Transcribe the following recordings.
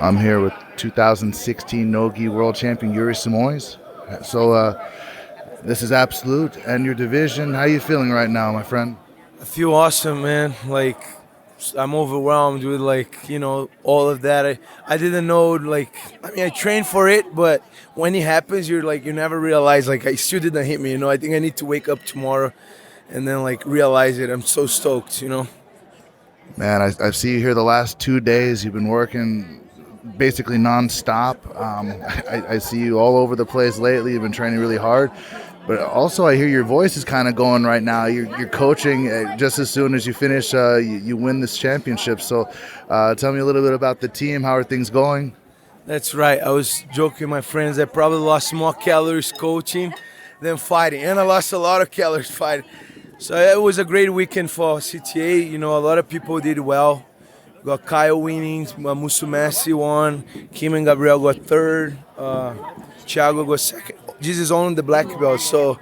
I'm here with 2016 No Gi World Champion Yuri Simoes. So this is Absolute and your division. How you feeling right now, my friend? I feel awesome, man. Like I'm overwhelmed with all of that. I didn't know I trained for it, but when it happens, you never realize I still didn't hit me. I think I need to wake up tomorrow and then realize it. I'm so stoked. Man, I see you here the last 2 days. You've been working basically nonstop. I see you all over the place lately. You've been training really hard. But also, I hear your voice is kind of going right now. You're coaching just as soon as you finish, you win this championship. So tell me a little bit about the team. How are things going? That's right. I was joking with my friends. I probably lost more calories coaching than fighting, and I lost a lot of calories fighting. So it was a great weekend for CTA. A lot of people did well. Got Kyle winning, Musumesi won, Kim and Gabriel got third, Thiago got second. This is only the black belt, so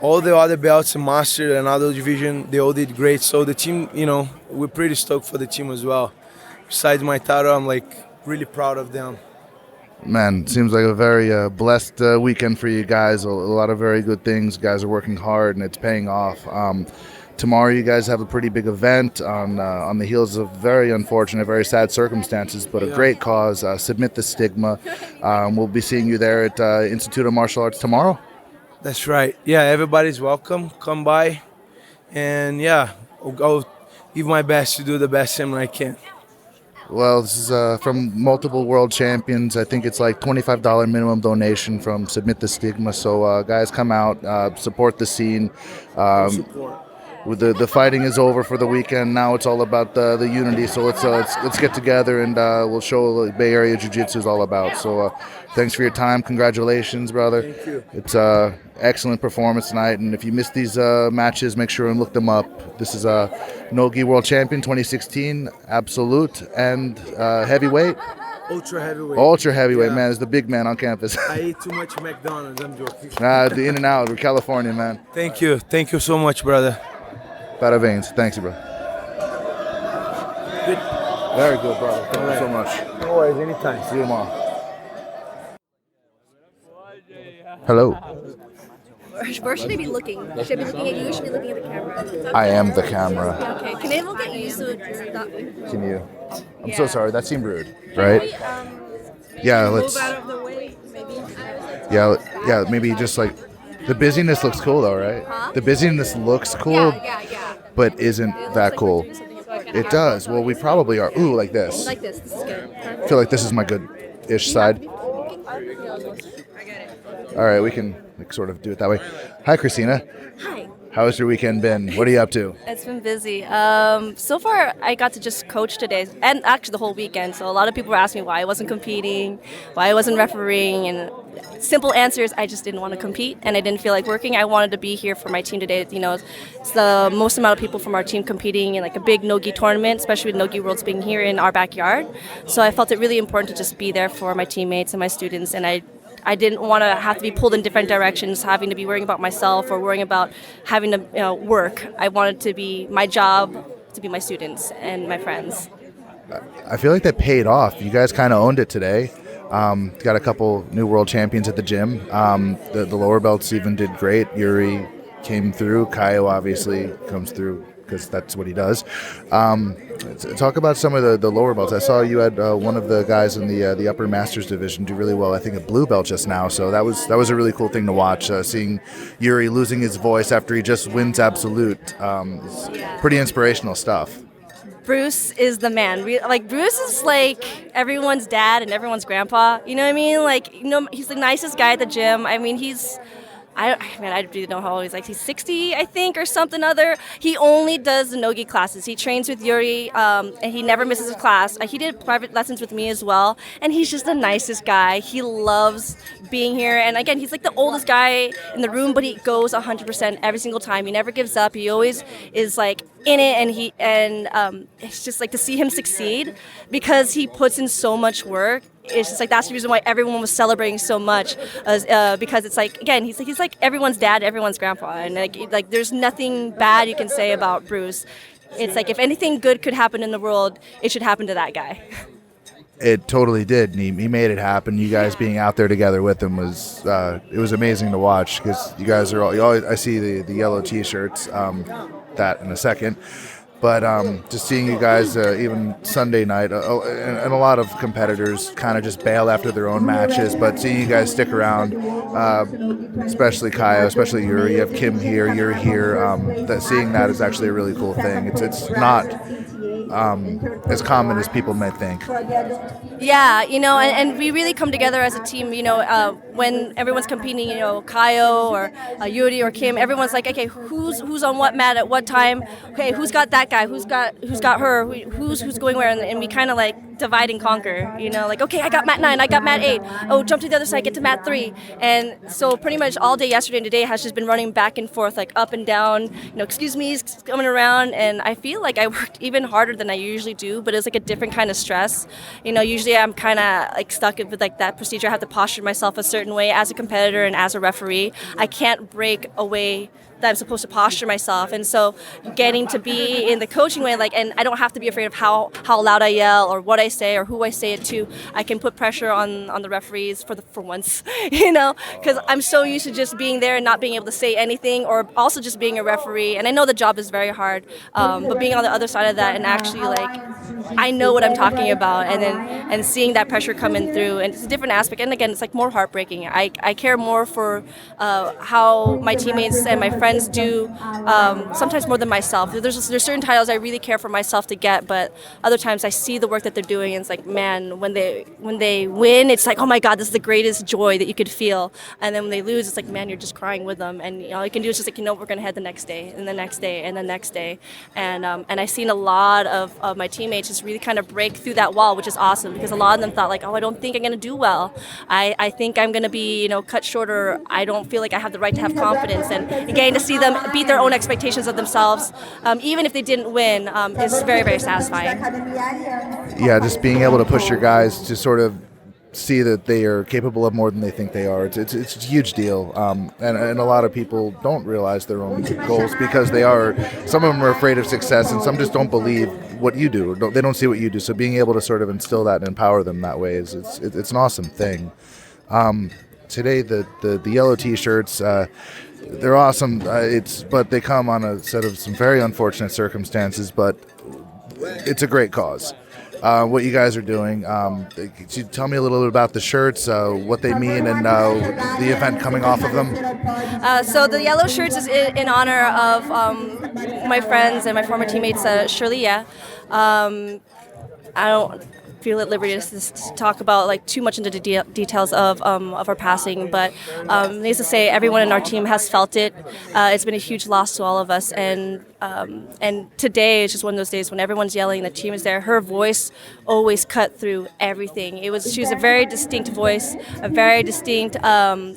all the other belts, master and other division, they all did great. So the team, we're pretty stoked for the team as well. Besides my title, I'm really proud of them. Man, seems like a very blessed weekend for you guys. A lot of very good things. You guys are working hard, and it's paying off. Tomorrow, you guys have a pretty big event on the heels of very unfortunate, very sad circumstances, but a great cause. Submit the Stigma. We'll be seeing you there at Institute of Martial Arts tomorrow. That's right. Yeah, everybody's welcome. Come by, and yeah, I'll give my best to do the best thing I can. Well, this is from multiple world champions. I think it's like $25 minimum donation from Submit the Stigma. So guys, come out, support the scene. The fighting is over for the weekend. Now it's all about the unity. So let's get together and we'll show what Bay Area Jiu Jitsu is all about. So thanks for your time. Congratulations, brother. Thank you. It's excellent performance tonight. And if you missed these matches, make sure and look them up. This is No Gi World Champion 2016, Absolute, and heavyweight. Ultra heavyweight. Ultra heavyweight, man, is the big man on campus. I eat too much McDonald's. I'm joking. The In and Out. We're California, man. Thank you. Thank you so much, brother. Bada Thanks, bro. Good. Very good, brother. Thank you so much. No worries. Anytime. See you tomorrow. Hello. Where should I be looking? Should I be looking at you or should I be looking at the camera? I am the camera. Okay. Can I look at you so that Can you? I'm so sorry. That seemed rude, right? Yeah, let's. move out of the way, maybe? Yeah. Maybe just like the busyness looks cool, though, right? Huh? The busyness looks cool, Yeah. but isn't that cool? It does. Well, we probably are. Ooh, like this. Like this. This is good. I feel like this is my good-ish side. All right, we can sort of do it that way. Hi, Kristina. Hi. How has your weekend been? What are you up to? It's been busy. So far, I got to just coach today, and actually the whole weekend. So a lot of people were asking me why I wasn't competing, why I wasn't refereeing, and simple answer is I just didn't want to compete, and I didn't feel like working. I wanted to be here for my team today. It's the most amount of people from our team competing in like a big no-gi tournament, especially with No Gi Worlds being here in our backyard. So I felt it really important to just be there for my teammates and my students, and I didn't want to have to be pulled in different directions, having to be worrying about myself or worrying about having to work. I wanted to be my job to be my students and my friends. I feel like that paid off. You guys kind of owned it today. Got a couple new world champions at the gym. The lower belts even did great. Yuri came through. Kaio obviously comes through because that's what he does. Talk about some of the lower belts. I saw you had one of the guys in the upper masters division do really well. I think a blue belt just now. So that was a really cool thing to watch. Seeing Yuri losing his voice after he just wins Absolute. It's pretty inspirational stuff. Bruce is the man. Bruce is like everyone's dad and everyone's grandpa. You know what I mean? He's the nicest guy at the gym. I mean, I really don't know how old he's. He's 60, I think, or something other. He only does the no-gi classes. He trains with Yuri, and he never misses a class. He did private lessons with me as well, and he's just the nicest guy. He loves being here, and again, he's like the oldest guy in the room, but he goes 100% every single time. He never gives up. He always is like in it, and it's just like to see him succeed because he puts in so much work. It's just like that's the reason why everyone was celebrating so much, because it's like again he's like everyone's dad, everyone's grandpa, and like there's nothing bad you can say about Bruce. It's like if anything good could happen in the world, it should happen to that guy. It totally did. And he made it happen. You guys being out there together with him was it was amazing to watch because you guys are all. I see the yellow T-shirts. That in a second. But just seeing you guys, even Sunday night, and a lot of competitors kind of just bail after their own matches. But seeing you guys stick around, especially Kaya, especially Yuri, you have Kim here, you're here. Seeing that is actually a really cool thing. It's not as common as people might think. Yeah, and we really come together as a team, when everyone's competing, Kaio or Yuri or Kim, everyone's like, okay, who's on what mat at what time? Okay, who's got that guy? Who's got her? Who's going where? And we kind of like divide and conquer, like, okay, I got mat 9, I got mat 8. Oh, jump to the other side, get to mat 3. And so pretty much all day yesterday and today has just been running back and forth, like up and down, excuse me, coming around. And I feel like I worked even harder than I usually do, but it's like a different kind of stress. Usually I'm kind of like stuck with like that procedure. I have to posture myself a certain way as a competitor and as a referee. I can't break away that I'm supposed to posture myself, and so getting to be in the coaching way, and I don't have to be afraid of how loud I yell or what I say or who I say it to. I can put pressure on the referees for once, because I'm so used to just being there and not being able to say anything, or also just being a referee. And I know the job is very hard, but being on the other side of that and actually I know what I'm talking about, and seeing that pressure coming through, and it's a different aspect. And again, it's like more heartbreaking. I care more for how my teammates and my friends do, sometimes more than myself. There's certain titles I really care for myself to get, but other times I see the work that they're doing, and it's like, man, when they win, it's like, oh my God, this is the greatest joy that you could feel. And then when they lose, it's like, man, you're just crying with them, and all you can do is just like, we're gonna head the next day, and the next day, and the next day, and I've seen a lot of my teammates just really kind of break through that wall, which is awesome, because a lot of them thought like, oh, I don't think I'm gonna do well. I think I'm gonna be cut shorter. I don't feel like I have the right to have confidence, and getting to see them beat their own expectations of themselves, even if they didn't win, is very, very satisfying. Yeah, just being able to push your guys to sort of see that they are capable of more than they think they are. It's a huge deal, and a lot of people don't realize their own goals because some of them are afraid of success, and some just don't believe what you do. They don't see what you do. So being able to sort of instill that and empower them that way it's an awesome thing. Today the yellow T-shirts. They're awesome. But they come on a set of some very unfortunate circumstances. But it's a great cause. What you guys are doing. Could you tell me a little bit about the shirts, what they mean, and the event coming off of them? So the yellow shirts is in honor of my friends and my former teammates, Shirley. I don't feel at liberty to talk about too much into the details of our passing, but needless to say, everyone in our team has felt it. It's been a huge loss to all of us, and today is just one of those days when everyone's yelling, the team is there. Her voice always cut through everything. She was a very distinct voice, a very distinct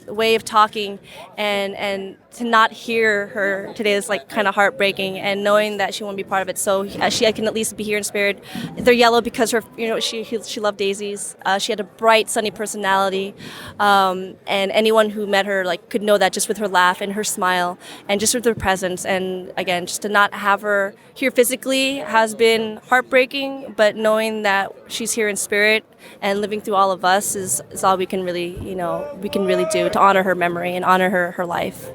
way of talking, and to not hear her today is kind of heartbreaking, and knowing that she won't be part of it. So she can at least be here in spirit. They're yellow because she loved daisies. She had a bright, sunny personality, and anyone who met her could know that just with her laugh and her smile and just with her presence. And again, just to not have her here physically has been heartbreaking, but knowing that she's here in spirit and living through all of us is all we can really do to honor her memory and honor her life.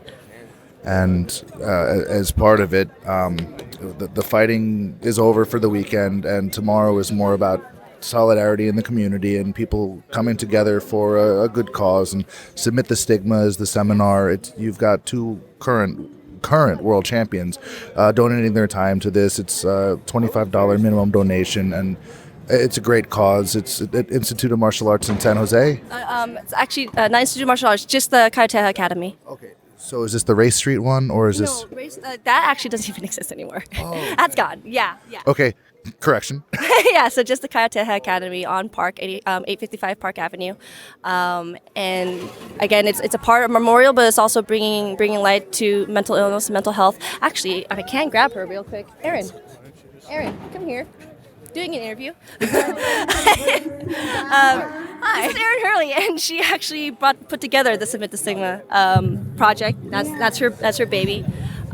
And as part of it, the fighting is over for the weekend, and tomorrow is more about solidarity in the community and people coming together for a good cause. And Submit the Stigma is the seminar. You've got two current world champions donating their time to this. It's a $25 minimum donation, and it's a great cause. It's at Institute of Martial Arts in San Jose. It's actually not Institute of Martial Arts, just the Kaiteha Academy. Okay. So is this the Race Street one, or is this? No, that actually doesn't even exist anymore. Oh, okay. That's gone. Yeah. Okay, correction. Yeah, so just the Kaiteha Academy on 855 Park Avenue, and again, it's a part of memorial, but it's also bringing light to mental illness and mental health. Actually, if I can grab her real quick, Erin, come here. Doing an interview. Hi. This is Erin Herle, and she actually put together the Submit the Stigma project. That's her baby.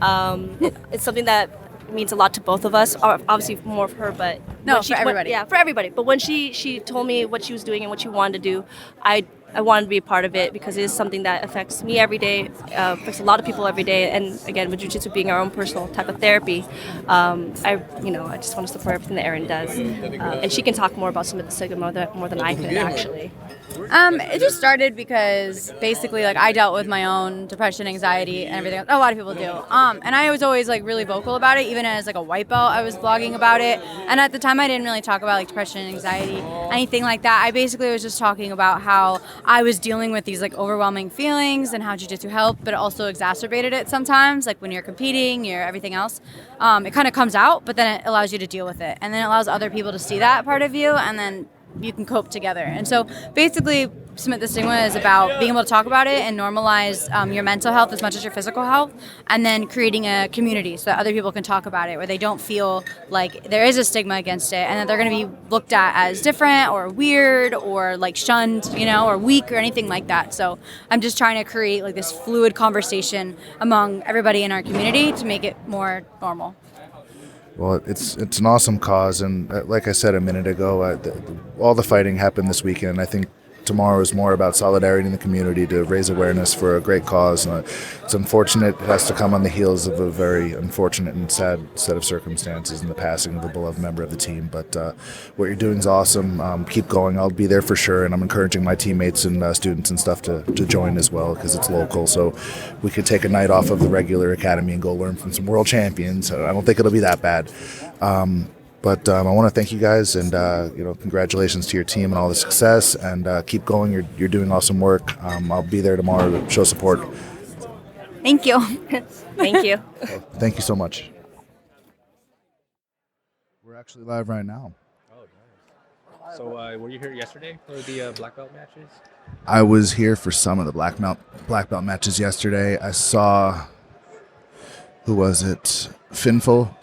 It's something that means a lot to both of us. Obviously more for her, but No, when for everybody. Yeah, for everybody. But when she told me what she was doing and what she wanted to do, I wanted to be a part of it because it is something that affects me every day, affects a lot of people every day. And again, with jiu-jitsu being our own personal type of therapy, I just want to support everything that Erin does. And she can talk more about some of the stigma more than I could, actually. It just started because basically, like, I dealt with my own depression, anxiety, and everything. A lot of people do. And I was always like really vocal about it. Even as like a white belt, I was blogging about it. And at the time, I didn't really talk about like depression, anxiety, anything like that. I basically was just talking about how I was dealing with these like overwhelming feelings and how jiu-jitsu helped, but it also exacerbated it sometimes. Like when you're competing, you're everything else. It kind of comes out, but then it allows you to deal with it, and then it allows other people to see that part of you, and then you can cope together. And so basically Submit the Stigma is about being able to talk about it and normalize your mental health as much as your physical health, and then creating a community so that other people can talk about it, where they don't feel like there is a stigma against it and that they're going to be looked at as different or weird or like shunned, or weak or anything like that. So I'm just trying to create like this fluid conversation among everybody in our community to make it more normal. Well, it's an awesome cause, and like I said a minute ago, all the fighting happened this weekend, and I think tomorrow is more about solidarity in the community to raise awareness for a great cause. It's unfortunate it has to come on the heels of a very unfortunate and sad set of circumstances in the passing of a beloved member of the team. But what you're doing is awesome. Keep going. I'll be there for sure, and I'm encouraging my teammates and students and stuff to join as well, because it's local. So we could take a night off of the regular academy and go learn from some world champions. I don't think it'll be that bad. But I want to thank you guys, and congratulations to your team and all the success, and keep going. You're doing awesome work. I'll be there tomorrow to show support. Thank you. Thank you. Thank you so much. We're actually live right now. Oh, nice. So were you here yesterday for the black belt matches? I was here for some of the black belt matches yesterday. I saw, who was it? Finful.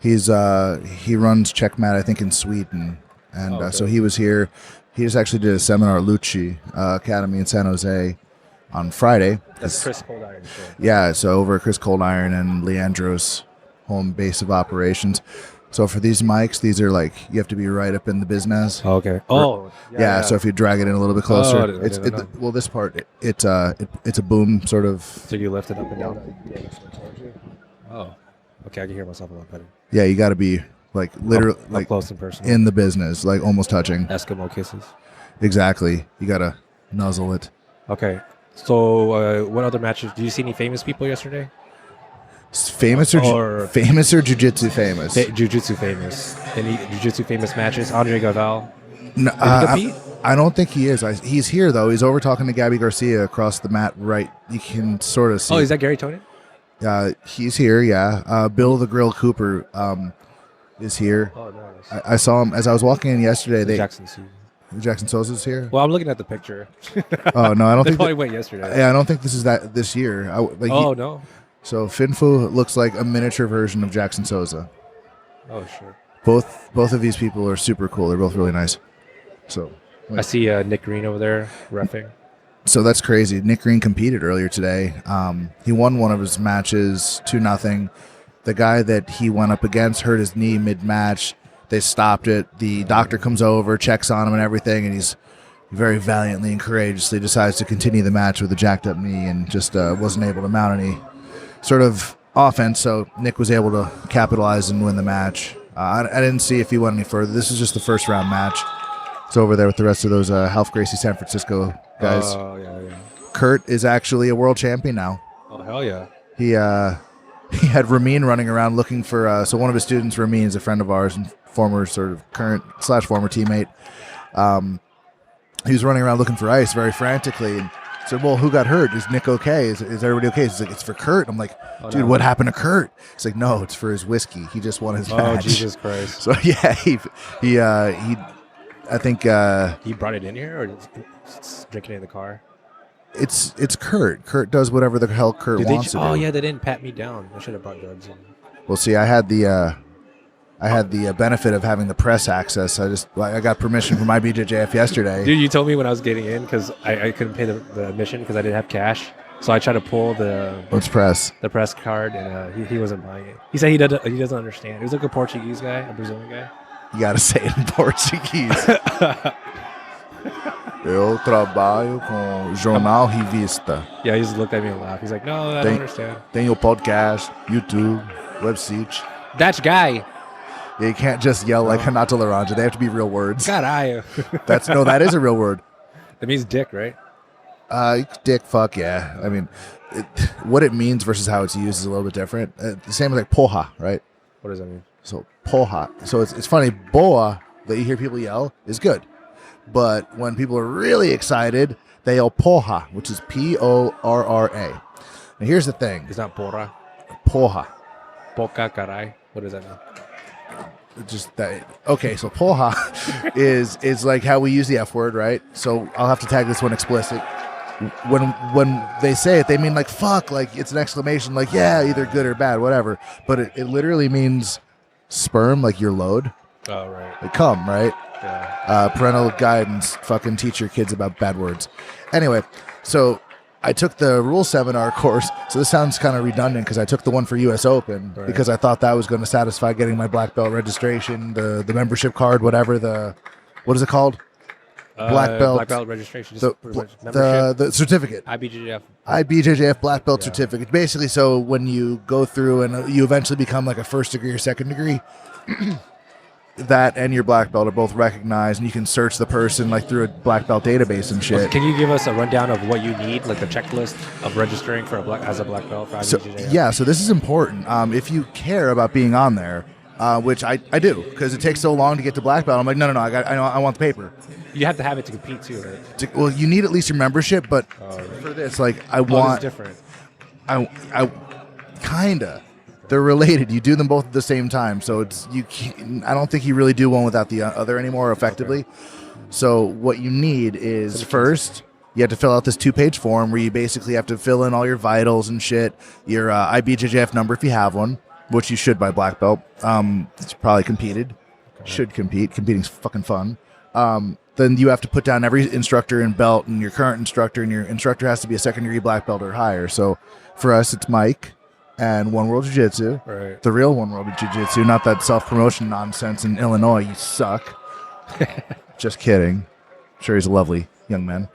He runs Checkmat, I think, in Sweden, and okay. So he was here. He just actually did a seminar at Lucci Academy in San Jose on Friday. That's Chris Cold Iron. Show. Yeah, so over at Chris Cold Iron and Leandro's home base of operations. So for these mics, these are like, you have to be right up in the business. Okay. Oh. Yeah. So if you drag it in a little bit closer, I didn't know. This part it's a boom sort of. So you lift it up and down. Oh. Okay, I can hear myself a lot better. Yeah, you got to be like literally up close and personal. in the business, like almost touching. Eskimo kisses. Exactly. You got to nuzzle it. Okay. So what other matches? Did you see any famous people yesterday? Famous or jiu-jitsu famous? Jiu-jitsu famous. Any jiu-jitsu famous matches? Andre Galval. No, I don't think he is. He's here though. He's over talking to Gabby Garcia across the mat. Right, you can sort of see. Oh, is that Gary Tonin? He's here, yeah. Bill the Grill Cooper is here. Oh, nice. I saw him as I was walking in yesterday. Jackson Sousa's here? Well, I'm looking at the picture. Oh, no, I don't think. Probably went yesterday. Yeah, I don't think this is this year. No. So Finfu looks like a miniature version of Jackson Sousa. Oh, sure. Both of these people are super cool. They're both really nice. So I see Nick Green over there reffing. So that's crazy. Nick Green competed earlier today. He won one of his matches 2-0. The guy that he went up against hurt his knee mid-match. They stopped it. The doctor comes over, checks on him and everything, and he's very valiantly and courageously decides to continue the match with a jacked up knee, and just wasn't able to mount any sort of offense. So Nick was able to capitalize and win the match. I didn't see if he went any further. This is just the first round match. It's over there with the rest of those Half Gracie San Francisco guys. Oh, yeah. Kurt is actually a world champion now. Oh, hell yeah. He had Ramin running around looking for, so one of his students, Ramin, is a friend of ours and former current/former teammate. He was running around looking for ice very frantically, and said, well, who got hurt? Is Nick okay? Is everybody okay? He's like, it's for Kurt. I'm like, dude, what happened to Kurt? He's like, no, it's for his whiskey. He just won his match. Oh, Jesus Christ. So, yeah, he I think he brought it in here, or just drinking it in the car. It's Kurt. Kurt does whatever the hell Kurt wants to do. Oh yeah, they didn't pat me down. I should have brought drugs in. Well, see, I had the benefit of having the press access. I got permission from IBJJF yesterday. Dude, you told me when I was getting in because I couldn't pay the admission because I didn't have cash. So I tried to pull Let's press. the press card, and he wasn't buying it. He said he doesn't understand. He was like a Portuguese guy, a Brazilian guy. You gotta say it in Portuguese. Eu trabalho com jornal revista. Yeah, he just looked at me and laughed. He's like, no, I don't understand. Tenho podcast, YouTube, website. That guy. Yeah, you can't just yell like Renato Laranja. They have to be real words. Caralho. That is a real word. That means dick, right? Dick, fuck, yeah. I mean, what it means versus how it's used is a little bit different. The same as like porra, right? What does that mean? So porra. So it's funny. Boa that you hear people yell is good, but when people are really excited, they yell porra, which is Porra. Now here's the thing. It's not porra. Porra. Poca caray. What does that mean? Just that. Okay, so porra is like how we use the F word, right? So I'll have to tag this one explicit. When they say it, they mean like fuck, like it's an exclamation, like yeah, either good or bad, whatever. But it literally means sperm, like your load. Oh, right. Like come, right? Yeah. Parental guidance. Fucking teach your kids about bad words. Anyway, so I took the rule seminar course. So this sounds kind of redundant because I took the one for U.S. Open because I thought that was going to satisfy getting my black belt registration, the membership card, whatever what is it called? Black belt registration. The certificate. IBJJF black belt certificate. Basically, so when you go through and you eventually become like a first degree or second degree, that and your black belt are both recognized, and you can search the person like through a black belt database and shit. Can you give us a rundown of what you need, like the checklist of registering for as a black belt for IBJJF? So this is important. If you care about being on there, which I do, because it takes so long to get to black belt. I'm like, no, I want the paper. You have to have it to compete too, right? Well, you need at least your membership, but for this, like, I want. It's different. I kinda. They're related. You do them both at the same time, so it's you. I don't think you really do one without the other anymore effectively. Okay. So what you need is first. You have to fill out this 2-page form where you basically have to fill in all your vitals and shit, your IBJJF number if you have one, which you should by black belt. It's probably competed. Okay. Should compete. Competing's fucking fun. Then you have to put down every instructor and belt and your current instructor, and your instructor has to be a second degree black belt or higher. So for us, it's Mike and One World Jiu Jitsu. Right. The real One World Jiu Jitsu, not that self-promotion nonsense in Illinois. You suck. Just kidding. I'm sure he's a lovely young man.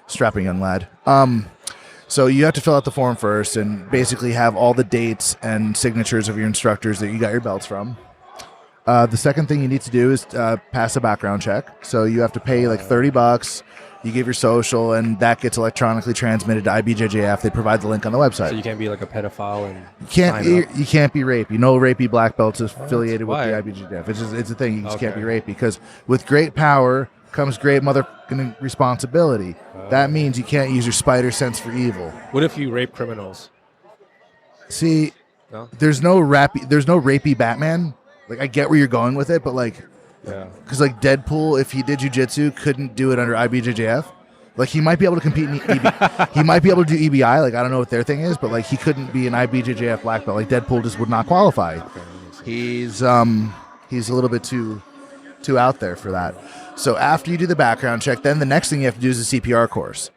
Strapping young lad. So you have to fill out the form first and basically have all the dates and signatures of your instructors that you got your belts from. The second thing you need to do is pass a background check. So you have to pay like $30. You give your social, and that gets electronically transmitted to IBJJF. They provide the link on the website. So you can't be like a pedophile and you can't be rapey. No rapey black belts affiliated with the IBJJF. It's a thing. You just can't be rapey because with great power comes great motherfucking responsibility. That means you can't use your spider sense for evil. What if you rape criminals? See, there's no rapey Batman. Like, I get where you're going with it, but like, because like Deadpool, if he did jujitsu, couldn't do it under IBJJF. Like, he might be able to compete in he might be able to do EBI. Like, I don't know what their thing is, but like, he couldn't be an IBJJF black belt. Like, Deadpool just would not qualify. Okay, he's a little bit too out there for that. So after you do the background check, then the next thing you have to do is a CPR course.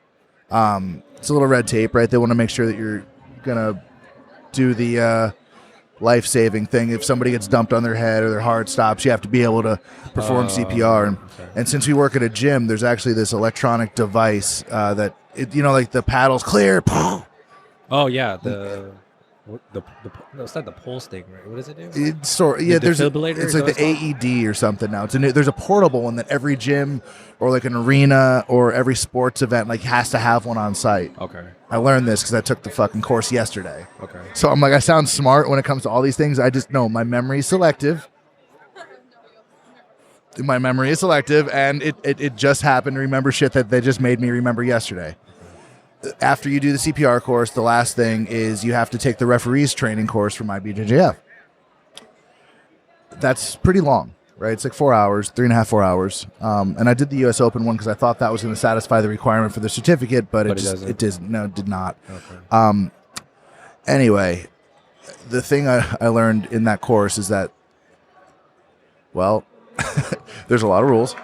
It's a little red tape, right? They want to make sure that you're gonna do the life-saving thing. If somebody gets dumped on their head or their heart stops, you have to be able to perform CPR. And since we work at a gym, there's actually this electronic device that like the paddles clear. Oh yeah, it's not the pulse thing, right? What does it do? It's like the AED or something now. There's a portable one that every gym or like an arena or every sports event like has to have one on site. Okay. I learned this because I took the fucking course yesterday. Okay. So I'm like, I sound smart when it comes to all these things. I just know my memory is selective. My memory is selective, and it just happened to remember shit that they just made me remember yesterday. After you do the CPR course, the last thing is you have to take the referees training course from IBJJF. That's pretty long, right? It's like 4 hours, 3.5, 4 hours. And I did the U.S. Open one because I thought that was going to satisfy the requirement for the certificate, but it did not. Okay. Anyway, the thing I learned in that course is that, well, there's a lot of rules.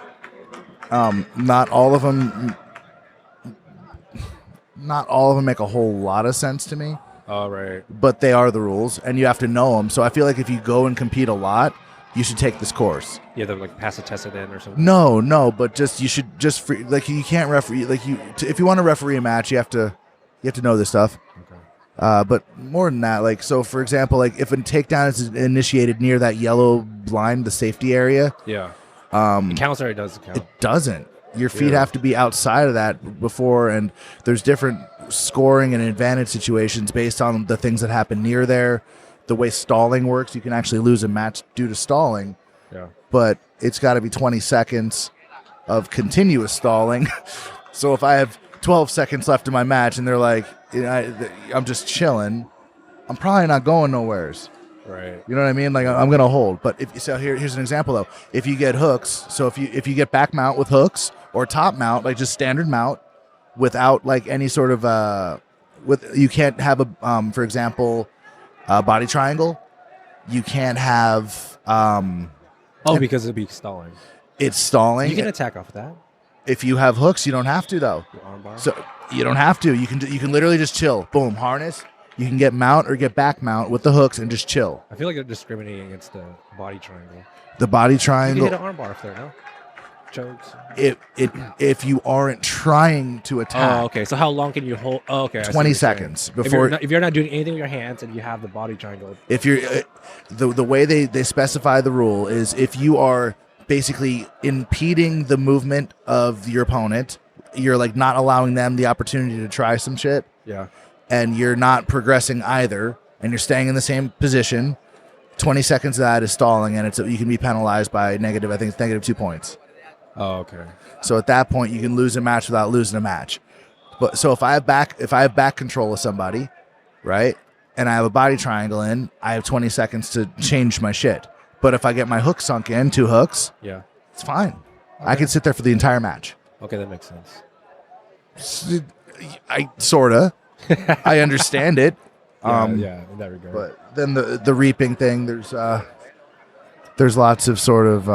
Not all of them not all of them make a whole lot of sense to me, Oh, right. but they are the rules, and you have to know them. So I feel like if you go and compete a lot, you should take this course. Yeah, they're like pass a test at the end or something. No, but just you should just free, like you can't referee if you want to referee a match, you have to know this stuff. Okay. But more than that, like so for example, like if a takedown is initiated near that yellow line, the safety area, Yeah. It counts or it doesn't count? it doesn't. Your feet Yeah. have to be outside of that before, and there's different scoring and advantage situations based on the things that happen near there. The way stalling works, you can actually lose a match due to stalling, Yeah. but it's got to be 20 seconds of continuous stalling. So if I have 12 seconds left in my match and they're like, I'm just chilling, I'm probably not going nowheres. Right. You know what I mean? Like I'm gonna hold. But here's an example though. If you get hooks, so if you get back mount with hooks or top mount, like just standard mount, without like any sort of you can't have a for example, body triangle. You can't have Because it'd be stalling. it's stalling. You can attack off of that. If you have hooks, you don't have to though. Your arm bar. So you don't have to. You can literally just chill. Boom, harness. You can get mount or get back mount with the hooks and just chill. I feel like they're discriminating against the body triangle. The body You can triangle. hit an arm bar if there, no? Chokes. If you aren't trying to attack. Oh, okay. So how long can you hold? Oh, okay. I see 20 what you're seconds saying. before. If you're not doing anything with your hands and you have the body triangle. If you're the way they specify the rule is if you are basically impeding the movement of your opponent, you're like not allowing them the opportunity to try some shit, Yeah. and you're not progressing either, and you're staying in the same position. 20 seconds of that is stalling, and you can be penalized by negative. I think it's negative 2 points. Oh, okay. So at that point, you can lose a match without losing a match. But so if I have back control of somebody, right, and I have a body triangle in, I have 20 seconds to change my shit. But if I get my hook sunk in, 2 hooks, Yeah. it's fine. I can sit there for the entire match. Okay, that makes sense. I sorta, I understand it. Yeah, in that regard. But then the reaping thing, there's lots of sort of.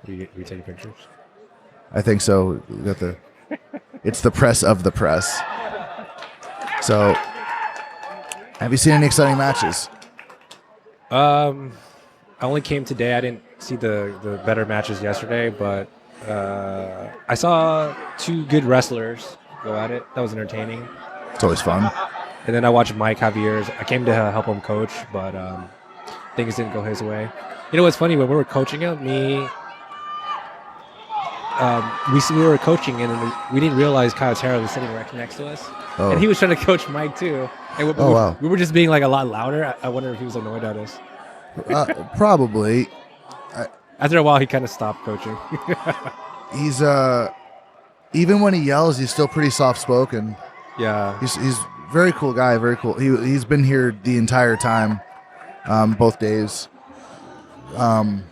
We take pictures. I think so. We got it's the press of the press. So, have you seen any exciting matches? I only came today. I didn't see the better matches yesterday, but I saw 2 good wrestlers go at it. That was entertaining. It's always fun. And then I watched Mike Javier's. I came to help him coach, but things didn't go his way. You know what's funny? When we were coaching him, we were coaching, and we didn't realize Kyle Terrell was sitting right next to us. Oh. And he was trying to coach Mike, too. And wow. we were just being like a lot louder. I wonder if he was annoyed at us. Probably. After a while, he kind of stopped coaching. He's even when he yells, he's still pretty soft spoken. Yeah. He's very cool guy. Very cool. He's been here the entire time, both days. Some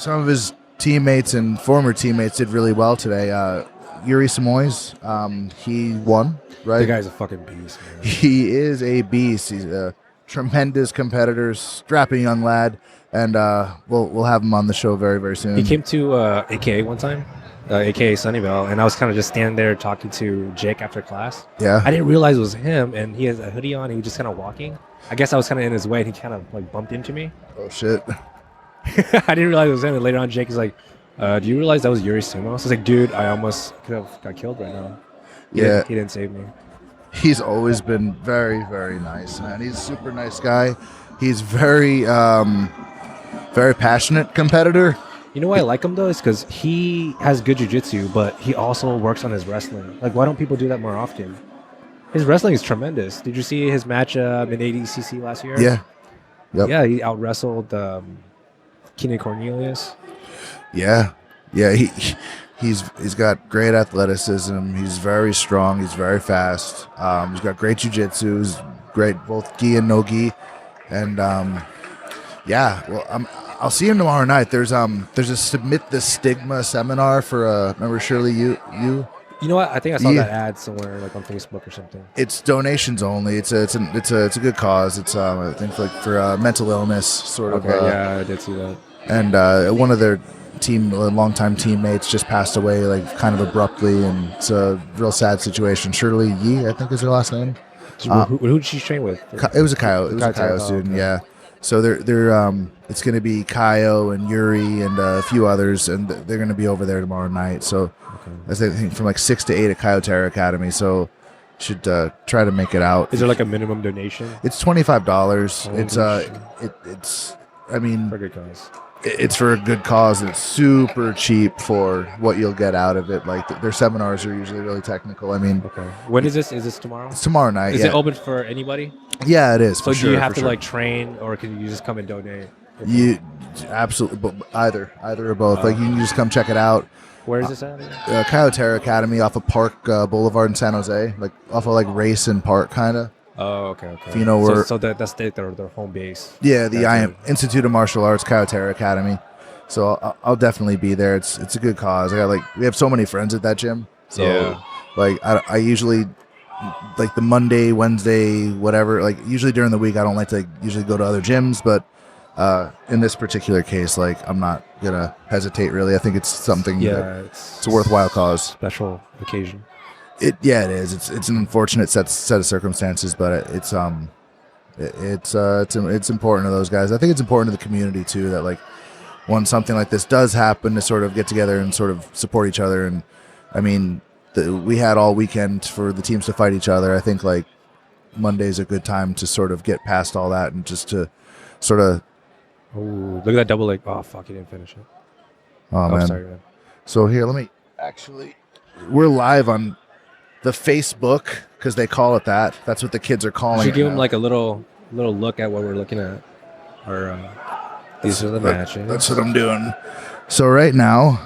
of his teammates and former teammates did really well today. Yuri Simoes, he won, right? The guy's a fucking beast, man. He is a beast. He's a tremendous competitor, strapping young lad, and we'll have him on the show very, very soon. He came to AKA one time, AKA Sunnyvale, and I was kind of just standing there talking to Jake after class. Yeah. I didn't realize it was him, and he has a hoodie on. He was just kind of walking. I guess I was kind of in his way, and he kind of like bumped into me. Oh, shit. I didn't realize it was him, and later on Jake is like, do you realize that was Yuri Simoes? I was like, dude, I almost could have got killed right now. He didn't save me. He's always been very, very nice, man. He's a super nice guy. He's very, very passionate competitor. You know why I like him, though? Is because he has good jiu-jitsu, but he also works on his wrestling. Like, why don't people do that more often? His wrestling is tremendous. Did you see his match in ADCC last year? Yeah. Yep. Yeah, he out-wrestled Keenan Cornelius. Yeah. He's got great athleticism. He's very strong. He's very fast. He's got great jiu-jitsu. He's great both gi and no gi. And I'll see him tomorrow night. There's a Submit the Stigma seminar for remember Shirley you. You know what? I think I saw that ad somewhere, like on Facebook or something. It's donations only. It's a good cause. It's I think for mental illness sort of. Okay, yeah, I did see that. And one of their longtime teammates just passed away, like kind of abruptly, and it's a real sad situation. Shirley Yi, I think is her last name. Who did she train with? It was a Kaio. It was a Kaio student. Okay. Yeah. So they're it's going to be Kaio and Yuri and a few others, and they're going to be over there tomorrow night. So I think from like 6 to 8 at Kaio Terra Academy. So should try to make it out. Is there like a minimum donation? It's $25. It's I mean, for a good cause. It's for a good cause. It's super cheap for what you'll get out of it. Like their seminars are usually really technical. I mean, okay. When is this? Is this tomorrow? It's tomorrow night. Is it open for anybody? Yeah, it is. So do you have to like train, or can you just come and donate? You absolutely, but either or both. Like you can just come check it out. Where is this at? Kaio Terra Academy off of Park Boulevard in San Jose, like off of like Race and Park kind of. Oh, okay. If you know where. So that's their home base. Yeah, the Institute of Martial Arts, Kaio Terra Academy. So I'll definitely be there. It's a good cause. We have so many friends at that gym. So yeah. Like I usually like the Monday, Wednesday, whatever. Like usually during the week, I don't like to usually go to other gyms, but in this particular case, like I'm not gonna hesitate. Really, I think it's something. Yeah, it's a worthwhile cause. Special occasion. It is. It's an unfortunate set of circumstances, but it's important to those guys. I think it's important to the community too, that like when something like this does happen, to sort of get together and sort of support each other. And I mean, we had all weekend for the teams to fight each other. I think like Monday's a good time to sort of get past all that and just to sort of. Oh, look at that double leg! Oh fuck, you didn't finish it. Oh man. Sorry, man. So here, let me actually. We're live on the Facebook, because they call it that. That's what the kids are calling it. You should give them now. like a little look at what we're looking at. Or these are the matches. That's what I'm doing. So right now,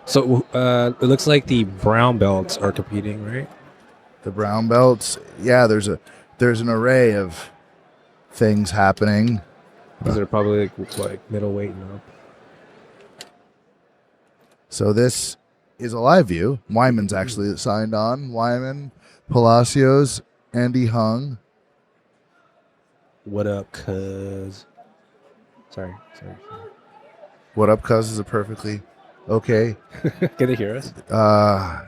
So it looks like the brown belts are competing, right? the brown belts. Yeah, there's an array of things happening. These are probably like middleweight and up. So this is a live view. Wyman's actually signed on. Wyman, Palacios, Andy Hung. What up, cuz? Sorry. What up, cuz is a perfectly okay. Can they hear us?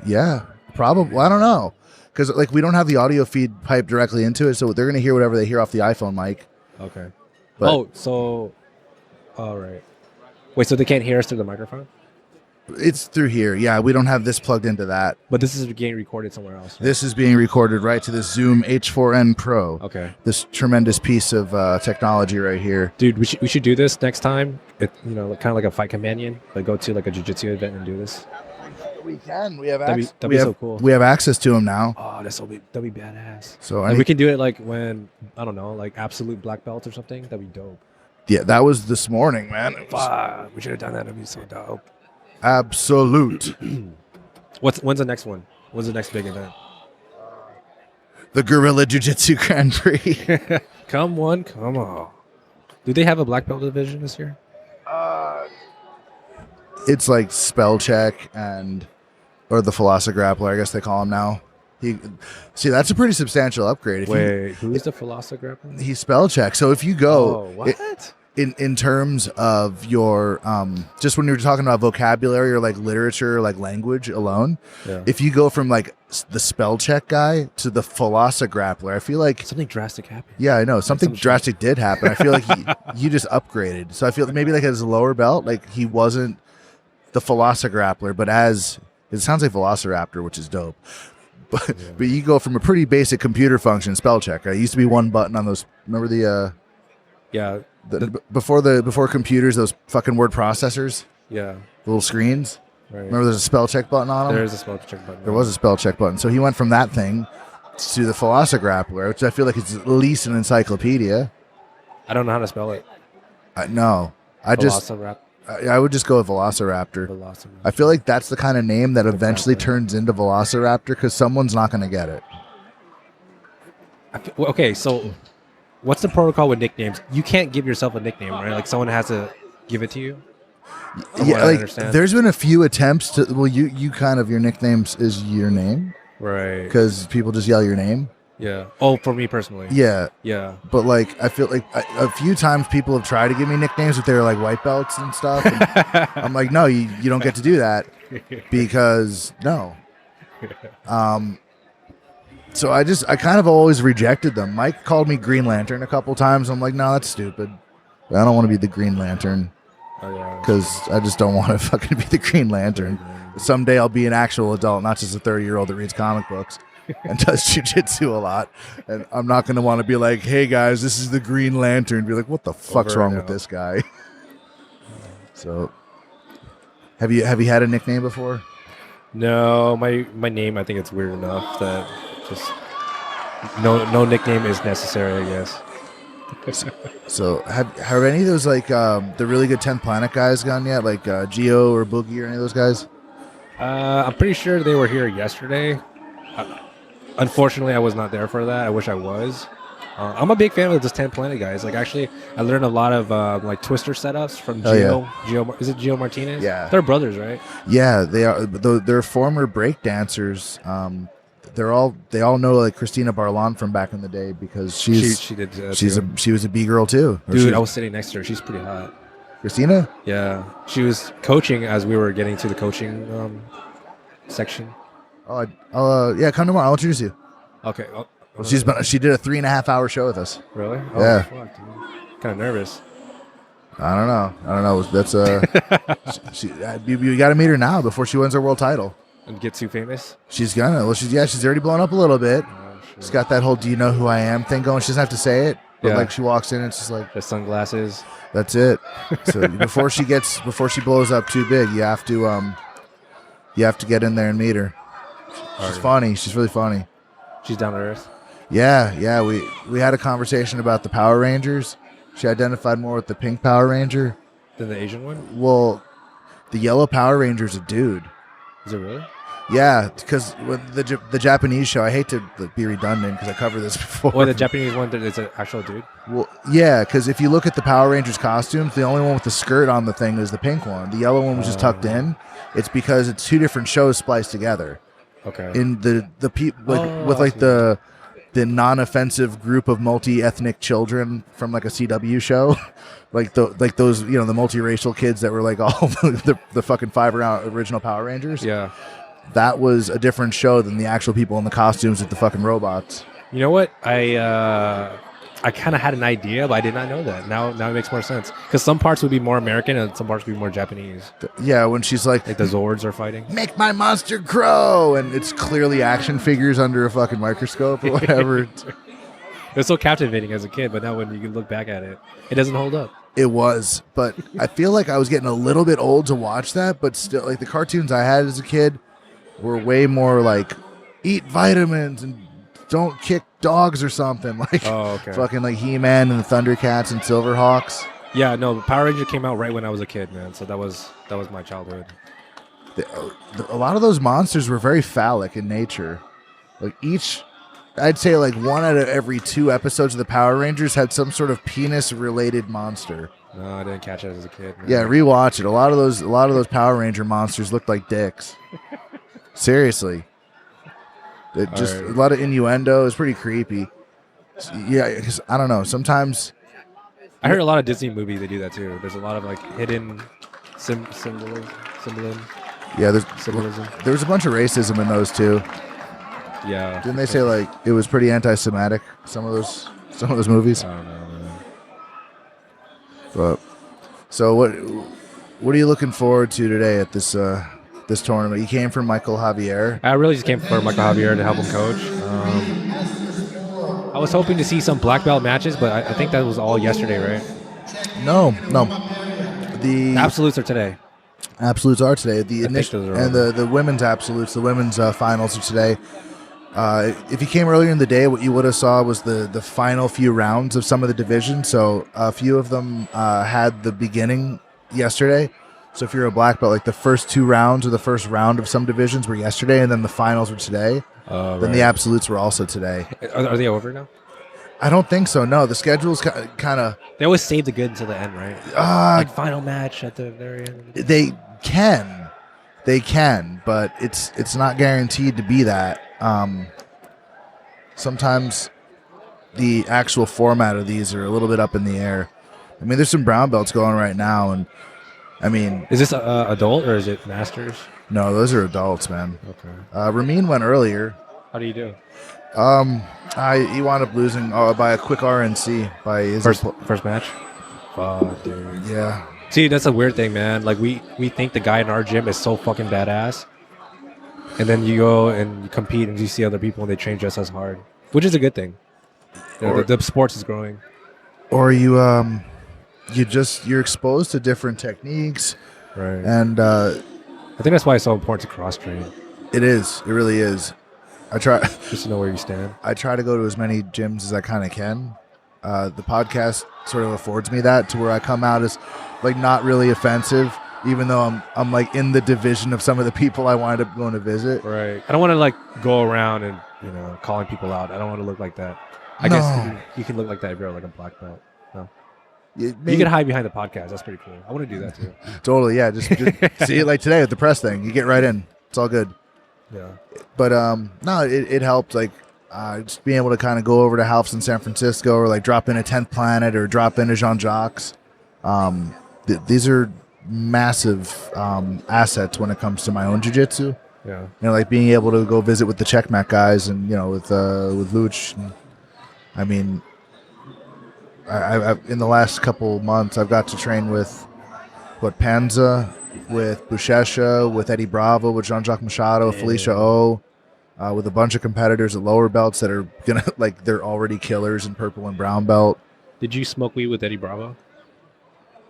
Yeah, probably. I don't know, because like we don't have the audio feed piped directly into it, so they're gonna hear whatever they hear off the iPhone mic. Okay. But all right. Wait, so they can't hear us through the microphone? It's through here. Yeah, we don't have this plugged into that. But this is getting recorded somewhere else. Right? This is being recorded right to this Zoom H4n Pro. Okay. This tremendous piece of technology right here. Dude, we should do this next time. Kind of like a fight companion, but go to like a jiu-jitsu event and do this. We can. We have that'd be so cool. We have access to them now. Oh, that'd be badass. So we can do it like when, I don't know, like absolute black belt or something. That'd be dope. Yeah, that was this morning, man. We should have done that. That'd be so dope. Absolute. When's the next one? When's the next big event? The Guerrilla Jiu-Jitsu Grand Prix. Come on. Do they have a black belt division this year? It's like spell check or the Velocigrappler, I guess they call him now. That's a pretty substantial upgrade. Who's the Velocigrappler? He's spell check. So if you go, what? In terms of your just when you were talking about vocabulary or like literature or like language alone, if you go from like the spell check guy to the Velocigrappler, I feel like something drastic happened. Yeah, I know something drastic did happen. I feel like you just upgraded. So I feel like maybe like his lower belt, like he wasn't the Velocigrappler, but it sounds like Velociraptor, which is dope. But you go from a pretty basic computer function spell check. It used to be one button on those. Remember before computers, those fucking word processors. Yeah. The little screens. Right. Remember, there's a spell check button on them. There is a spell check button. There was a spell check button. So he went from that thing to the Velocigrappler, which I feel like is at least an encyclopedia. I don't know how to spell it. No, I would just go with Velociraptor. I feel like that's the kind of name that eventually turns into Velociraptor because someone's not going to get it. Okay, so what's the protocol with nicknames? You can't give yourself a nickname, right? Like someone has to give it to you? Yeah, like there's been a few attempts to. Well, you kind of your nicknames is your name, right? Because people just yell your name. Yeah. Oh, for me personally. Yeah. Yeah. But like, I feel like a few times people have tried to give me nicknames, but they're like white belts and stuff. And I'm like, no, you don't get to do that because no. So I kind of always rejected them. Mike called me Green Lantern a couple times. I'm like, no, that's stupid. I don't want to be the Green Lantern because I just don't want to fucking be the Green Lantern. Someday I'll be an actual adult, not just a 30-year-old that reads comic books and does jiu-jitsu a lot. And I'm not going to want to be like, hey guys, this is the Green Lantern. Be like, what the fuck's wrong with this guy? So have you had a nickname before? No, my name, I think it's weird enough that just no nickname is necessary, I guess. So have any of those like the really good 10th Planet guys gone yet? Like Geo or Boogie or any of those guys? I'm pretty sure they were here yesterday. Unfortunately, I was not there for that. I wish I was. I'm a big fan of those 10 Planet guys. Like, actually, I learned a lot of like twister setups from Gio. Yeah. Is it Gio Martinez? Yeah. They're brothers, right? Yeah, they are. They're former break dancers. They all know like Kristina Barlaan from back in the day because she was a B girl too. Dude, I was sitting next to her. She's pretty hot. Christina? Yeah, she was coaching as we were getting to the coaching section. Oh, yeah, come tomorrow. I'll introduce you. Okay. She did a 3.5 hour show with us. Really? Yeah. Fuck, dude. Kind of nervous. I don't know. That's you got to meet her now before she wins her world title. And get too famous? She's gonna. Well, she's already blown up a little bit. Oh, sure. She's got that whole "Do you know who I am" thing going. She doesn't have to say it, but Yeah. like she walks in and it's just like The sunglasses. that's it. So before she blows up too big, you have to get in there and meet her. She's funny. She's really funny. She's down to earth. Yeah. We had a conversation about the Power Rangers. She identified more with the pink Power Ranger. Than the Asian one? Well, the yellow Power Ranger's a dude. Is it really? Yeah, because with the Japanese show, I hate to be redundant because I covered this before. Or the Japanese one that is an actual dude? Well, yeah, because if you look at the Power Rangers costumes, the only one with the skirt on the thing is the pink one. The yellow one was just tucked in. It's because it's two different shows spliced together. Okay. In the people with like the non-offensive group of multi-ethnic children from like a CW show, like those the multiracial kids that were like all the fucking 5 original Power Rangers. Yeah. That was a different show than the actual people in the costumes with the fucking robots. You know what? I kind of had an idea, but I did not know that. Now it makes more sense. Because some parts would be more American and some parts would be more Japanese. Yeah, when she's like the Zords are fighting. Make my monster grow! And it's clearly action figures under a fucking microscope or whatever. It was so captivating as a kid, but now when you can look back at it, it doesn't hold up. It was, but I feel like I was getting a little bit old to watch that, but still, like the cartoons I had as a kid were way more like eat vitamins and don't kick dogs or something like fucking like He-Man and the Thundercats and Silverhawks. Yeah, no, Power Ranger came out right when I was a kid, man. So that was my childhood. A lot of those monsters were very phallic in nature. Like I'd say like 1 out of every 2 episodes of the Power Rangers had some sort of penis-related monster. No, I didn't catch it as a kid. Man. Yeah, rewatch it. A lot of those Power Ranger monsters looked like dicks. Seriously. A lot of innuendo. It's pretty creepy. Yeah, because I don't know. Sometimes I heard a lot of Disney movies they do that too. There's a lot of like hidden symbolism. Yeah, symbolism. There was a bunch of racism in those too. Yeah. Didn't they say like it was pretty anti-Semitic? Some of those movies. I don't know, man. But so what are you looking forward to today at this tournament? You came from Michael Javier. I really just came for Michael Javier to help him coach. I was hoping to see some black belt matches, but I think that was all yesterday, right? No. The absolutes are today. Absolutes are today. The women's absolutes, the women's finals are today. If you came earlier in the day, what you would have saw was the final few rounds of some of the divisions. So a few of them had the beginning yesterday. So if you're a black belt, like the first 2 rounds or the first round of some divisions were yesterday, and then the finals were today. Then the absolutes were also today. Are they over now? I don't think so. No, the schedule's kind of. They always save the good until the end, right? Like final match at the very end. They can, but it's not guaranteed to be that. sometimes the actual format of these are a little bit up in the air. I mean, there's some brown belts going right now, and I mean, Is this adult or is it masters? no, those are adults, man. Okay. Ramin went earlier. How do you do? He wound up losing by a quick RNC by his First match? Fuck, dude. yeah. See, that's a weird thing, man. Like, we think the guy in our gym is so fucking badass. And then you go and you compete and you see other people and they train just as hard. Which is a good thing. The sports is growing. Or you're exposed to different techniques. Right. And I think that's why it's so important to cross-train. it really is. I try Just to know where you stand. I try to go to as many gyms as I kind of can. The podcast sort of affords me that, to where I come out as like not really offensive, even though I'm like in the division of some of the people I wind up going to visit. Right. I don't want to like go around and, calling people out. I don't want to look like that. I No. guess you can look like that if you're like a black belt. No. You You can hide behind the podcast. That's pretty cool. I want to do that too. totally, yeah. Just see it like today with the press thing. You get right in. It's all good. Yeah. But no, it helped. Like just being able to kind of go over to Half's in San Francisco, or like drop in a 10th Planet, or drop into Jean Jacques. These are massive assets when it comes to my own jiu-jitsu. Yeah. Like being able to go visit with the Checkmat guys, and with Luch. And, I mean, I in the last couple months, I've got to train with Panza, with Bushesha, with Eddie Bravo, with Jean-Jacques Machado, Felicia O, with a bunch of competitors at lower belts that are gonna they're already killers in purple and brown belt. Did you smoke weed with Eddie Bravo?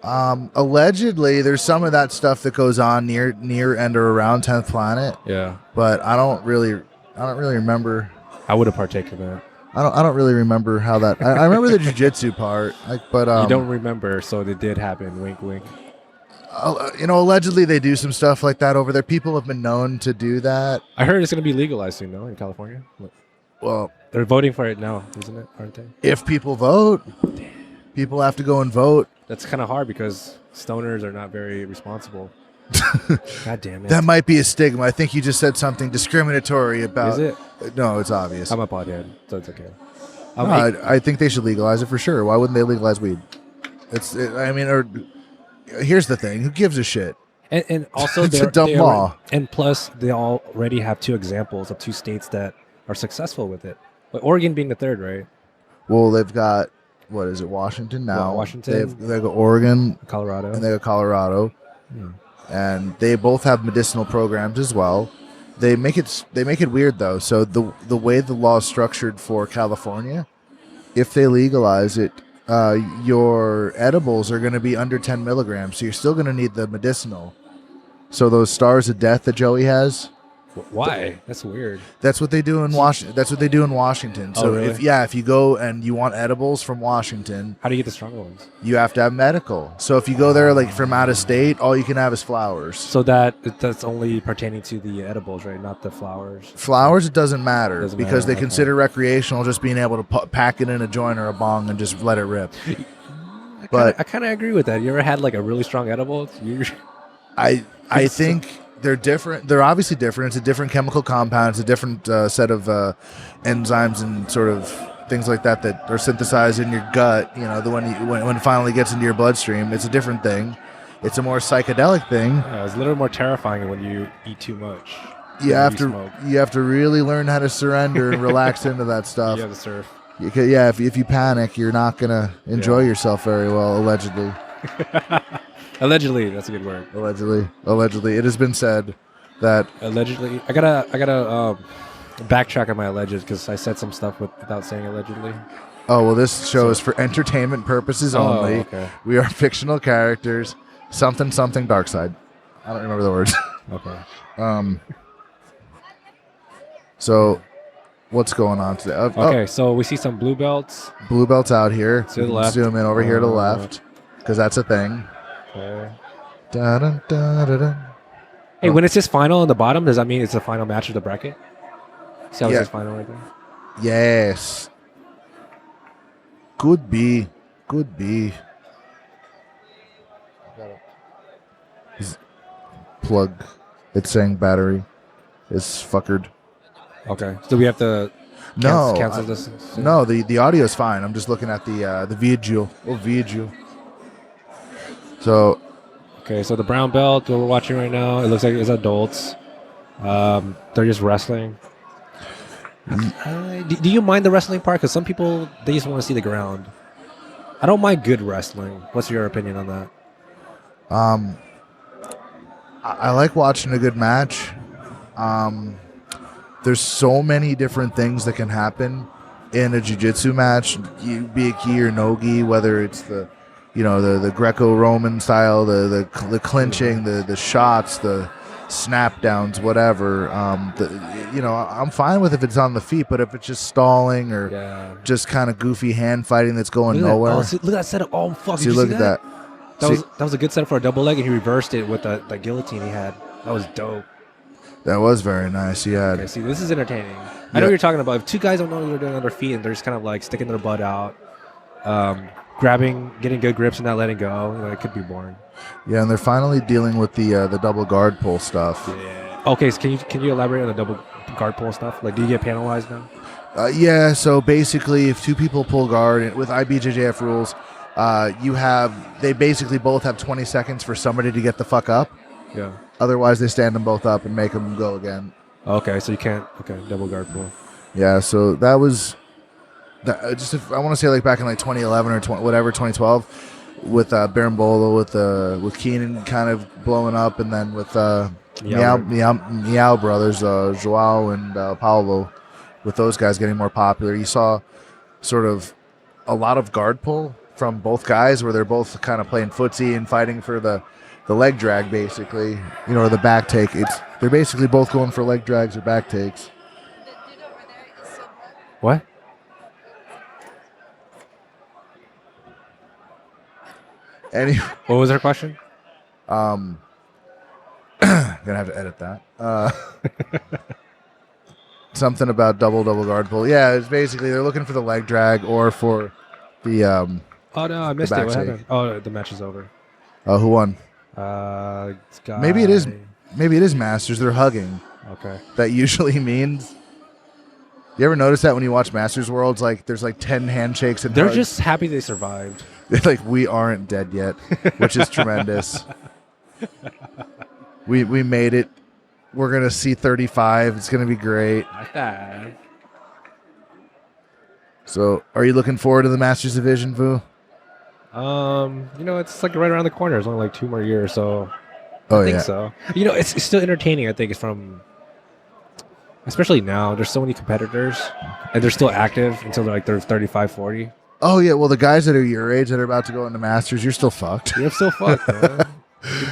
Allegedly, there's some of that stuff that goes on near and or around 10th Planet, Yeah. but I don't really remember. I would have partaken in that. I don't really remember how that. I remember the jiu-jitsu part, but You don't remember, so it did happen. Wink, wink. allegedly they do some stuff like that over there. People have been known to do that. I heard it's going to be legalized soon, though, in California. Well, They're voting for it now, isn't it? Aren't they? if people vote, people have to go and vote. That's kind of hard because stoners are not very responsible. God damn it. That might be a stigma. I think you just said something discriminatory about. Is it? No, it's obvious. I'm a pothead, so it's okay. No, I think they should legalize it for sure. Why wouldn't they legalize weed? Here's the thing. Who gives a shit? And also, It's a dumb law. And plus, they already have two examples of two states that are successful with it. But Oregon being the third, right? Well, they've got, what is it, Washington now? Well, Washington. They've got Oregon, Colorado. and they got Colorado. And they both have medicinal programs as well. They make it weird though. So the way the law is structured for California, if they legalize it, your edibles are going to be under 10 milligrams. So you're still going to need the medicinal. So those stars of death that Joey has, Why? That's weird. that's what they do in Washington. That's what they do in Washington. So Oh, really? if you go and you want edibles from Washington, How do you get the stronger ones? you have to have medical. So if you go there like from out of state, all you can have is flowers. So that's only pertaining to the edibles, right? Not the flowers. Flowers, it doesn't matter Doesn't because matter, they okay. consider recreational just being able to pack it in a joint or a bong and just let it rip. But I kind of agree with that. You ever had like a really strong edible? I think they're different. They're obviously different. It's a different chemical compound. It's a different set of enzymes and sort of things like that are synthesized in your gut. When it finally gets into your bloodstream, it's a different thing. It's a more psychedelic thing. Yeah, it's a little more terrifying when you eat too much. You have smoke. to really learn how to surrender and relax into that stuff. You have to surf. If you panic, you're not gonna enjoy yourself very well. Allegedly. Allegedly, that's a good word. Allegedly, it has been said that Allegedly, I gotta backtrack on my alleged because I said some stuff without saying allegedly. oh well, this show is for entertainment purposes only. Okay. We are fictional characters. Something dark side. I don't remember the words. Okay. So, what's going on today? Okay, so we see some blue belts. Blue belts out here. To the left. Zoom in over here to the left, because that's a thing. Okay. Dun, dun, dun, dun. Hey, when it says final on the bottom, does that mean it's the final match of the bracket? See how it Yeah. says final right there? Yes. Could be. His plug. It's saying battery is fuckered. Okay. So we have to No, cancel this. No, the audio is fine. I'm just looking at the video. Oh, video. So Okay, so the brown belt that we're watching right now, it looks like it's adults. They're just wrestling. Do you mind the wrestling part? Because some people, they just want to see the ground. I don't mind good wrestling. What's your opinion on that? I like watching a good match. There's so many different things that can happen in a jiu-jitsu match, be it gi or no gi, whether it's the Greco-Roman style, the clinching, the shots, the snap downs, whatever. I'm fine with if it's on the feet, but if it's just stalling or just kind of goofy hand fighting that's going nowhere. Look at that setup. Oh, fuck. See, look at that. That was a good setup for a double leg, and he reversed it with the guillotine he had. That was dope. That was very nice. Yeah. Okay, see, this is entertaining. I know what you're talking about. If two guys don't know what they're doing on their feet and they're just kind of like sticking their butt out, grabbing, getting good grips and not letting go, it could be boring. Yeah, and they're finally dealing with the double guard pull stuff. Yeah. Okay, so can you elaborate on the double guard pull stuff? Like, do you get penalized now? Yeah. So basically, if two people pull guard with IBJJF rules, they basically both have 20 seconds for somebody to get the fuck up. Yeah. Otherwise, they stand them both up and make them go again. Okay, so you can't. Okay, double guard pull. Yeah, so that was I want to say like back in like 2011 or 2012 with Berimbolo with Keenan kind of blowing up, and then with Meow brothers, Joao and Paulo, with those guys getting more popular. You saw sort of a lot of guard pull from both guys where they're both kind of playing footsie and fighting for the leg drag, basically, or the back take. They're basically both going for leg drags or back takes. What? What was her question? Gonna have to edit that. Something about double guard pull. Yeah, it's basically they're looking for the leg drag or for the Oh no, I missed it. What happened? Oh, the match is over. Who won? Maybe it is Masters. They're hugging. Okay. That usually means. You ever notice that when you watch Masters Worlds, like there's like 10 handshakes and they're hugs? just happy they survived. They're like, we aren't dead yet, which is tremendous. We made it. We're gonna see 35. It's gonna be great. So, are you looking forward to the Masters Division, Vu? It's like right around the corner. It's only like 2 more years, so I think so. It's still entertaining. I think it's especially now. There's so many competitors, and they're still active until they're 35, 40. Oh yeah, well the guys that are your age that are about to go into Masters, you're still fucked. You're still fucked, man.